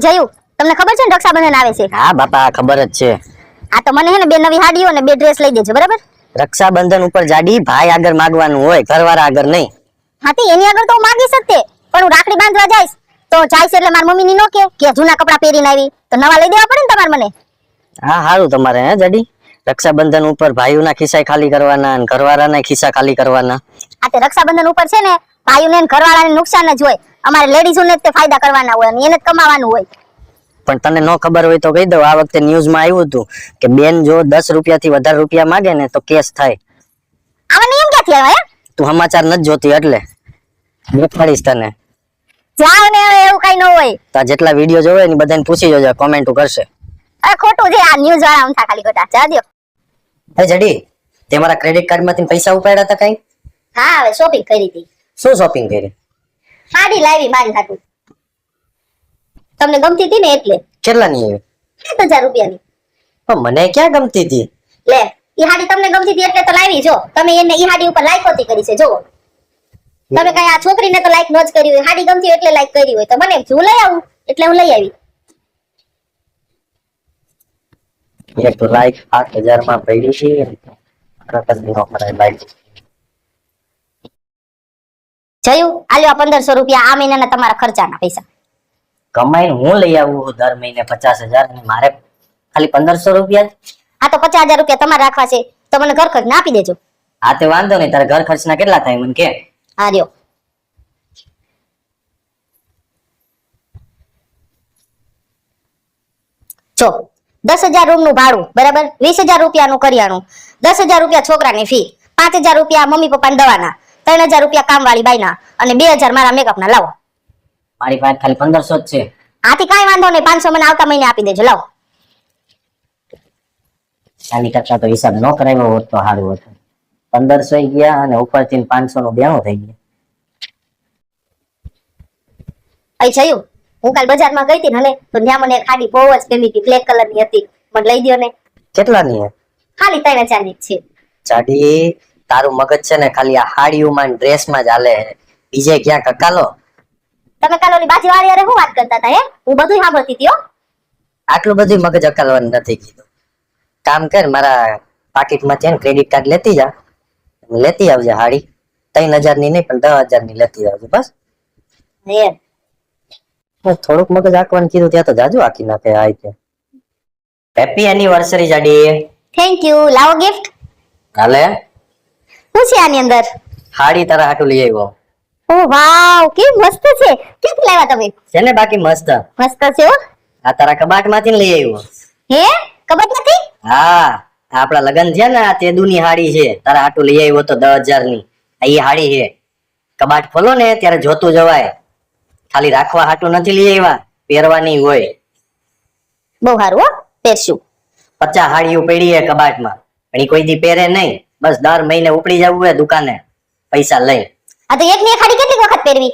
જયું તમને ખબર છે ને રક્ષાબંધન આવે છે? હા બાપા ખબર જ છે. આ તો મને હે ને બે નવી હાડીઓ અને બે ડ્રેસ લઈ દેજો બરાબર? રક્ષાબંધન ઉપર જાડી ભાઈ આગળ માંગવાનું હોય, ઘરવાળા આગળ નહીં. હા તે એની આગળ તો હું માંગી શકતે, પણ હું રાખડી બાંધવા જઈશ તો જાય છે એટલે મારી મમ્મી ની નો કે જૂના કપડા પહેરીને આવી તો નવા લઈ દેવા પડે ને તમારે મને. હા સારું તમારે હે જાડી. રક્ષાબંધન ઉપર ભાઈઓના ખિસ્સા ખાલી કરવાના અને ઘરવાળાના ખિસ્સા ખાલી કરવાના. આ તે રક્ષાબંધન ઉપર છે ને ભાઈઓને ને ઘરવાળાને નુકસાન જ હોય, અમારે લેડીઝોને જ તે ફાયદા કરવાના હોય અને એને જ કમાવાનું હોય. પણ તને ન ખબર હોય તો કહી દઉં, આ વખતે ન્યૂઝમાં આવ્યું હતું કે બેન જો 10 રૂપિયાથી વધારે રૂપિયા માંગે ને તો કેસ થાય. આવા નિયમ ક્યાંથી આવ્યા હે? તું સમાચાર નથી જોતી એટલે દેખાડીશ તને. જાવ ને હવે એવું કઈ ન હોય. તો જેટલા વિડીયો જોવે ને બધાને પૂછી જોજો, કોમેન્ટ કરશે. અરે ખોટું છે આ ન્યૂઝ વાળા ઊંધા ખાલી ખોટા. જા દ્યો. હે જડી, તે મારા ક્રેડિટ કાર્ડમાંથી પૈસા ઉપાડ્યા હતા કઈ? હા હવે શોપિંગ કરી હતી. શું શોપિંગ કરી? સાડી લાવી મારી હાટુ. તમને ગમતી હતી ને એટલે. કેટલાની આવી? 7000 રૂપિયાની. પણ મને ક્યાં ગમતી હતી? લે ઈ હાડી તમને ગમતી હતી એટલે તો લાવી. જો તમે એને ઈ હાડી ઉપર લાઈક હોતી કરી છે. જો તમે કઈ આ છોકરીને તો લાઈક ન જ કરી હોય, હાડી ગમતી એટલે લાઈક કરી હોય તો મને એમ હું લઈ આવું એટલે હું લઈ આવી. એક તો લાઈક 8000 માં પડી છે. રકમ નો કરાય લાઈક. જયું આલ્યો આ 1500 રૂપિયા આ મહિનાના તમારા ખર્ચાના પૈસા. કમાઈને હું લઈ આવું દર મહિને 50000 અને મારે ખાલી 1500 રૂપિયા? આ તો 50000 રૂપિયા તમારે રાખવા છે તો મને ઘર ખર્ચ ના આપી દેજો. હા તે વાંધો નહીં, તારા ઘર ખર્ચના કેટલા થાય મને કે. હા રહ્યો. જો 10000 રૂમ નું ભાડું બરાબર, 20000 રૂપિયાનું કરિયાણું, 10000 રૂપિયા છોકરાની ફી, 5000 રૂપિયા મમ્મી પપ્પાના દવાના, 3000 રૂપિયા કામવાળી બાઈના અને 2000 મારા મેકઅપના. લાવો. મારી પાસે ખાલી 1500 જ છે. આથી કાઈ વાંધો નહીં, 500 મને આવતા મહિને આપી દેજો. લાવો. આની કરતા તો હિસાબ ન કરાવ્યો હોત તો સારું હતું. 1500 ગયા અને ઉપરથી 500 નું દેણું થઈ ગયું. અહીં જયું હું કાલ બજારમાં ગઈ હતી ને હલે તો ત્યાં મને એક હાડી બહુ જ ગમી હતી, બ્લેક કલર ની હતી. મને લઈ દ્યો ને. કેટલાની હે? ખાલી 3000 ની છે. જાડી, તારું મગજ છે ને ખાલી આ હાડીઓમાં ડ્રેસમાં જ હાલે, બીજે ક્યાં કકાલો. તમે કાલ ઓલી બાજુવાળી હારે શું વાત કરતા હતા હે? હું બધું સાંભળતી હતી હો. આટલું બધું મગજ અકાલવાનું નથી કીધું. કામ કર, મારા પાકીટમાંથી ને ક્રેડિટ કાર્ડ લેતી આવજે હાડી. 3000 ની નહીં પણ 10000 ની લેતી આવજે બસ. થોડુંક મગજ આંકવાનું કીધું ત્યાં તો જાજુ આંકી નાખે. આ રીતે હેપી એનિવર્સરી જાડી. Thank you. લાવો ગિફ્ટ. હાલે. શું છે આની અંદર? હાડી તારા હાટુ લઈ આવ્યો. ઓ વાવ કેવી મસ્ત છે. ક્યાંથી લાવ્યા તમે? છે ને બાકી મસ્ત. મસ્ત છે હો. આ તારા કબાટમાંથી લઈ આવ્યો. હે કબાટ નથી? હા આપડા લગન છે ને તે દુની હાડી છે, તારા હાટુ લઈ આવ્યો તો 10000 ની. આ ઈ હાડી છે. કબાટ ખોલો ને ત્યારે જોતું જવાય, ખાલી રાખવા હાટુ નથી લઈ આવ્યા, પહેરવાની હોય. બહુ સારું હો, પહેરશું. 50 હાડીઓ પડી છે કબાટમાં, પણ ઈ કોઈ દી પહેરે નહીં. બસ દર મહિને ઉપડી જવું હોય દુકાને પૈસા લઈ. આ તો એક ની એક હાડી કેટલી વખત પહેરવી?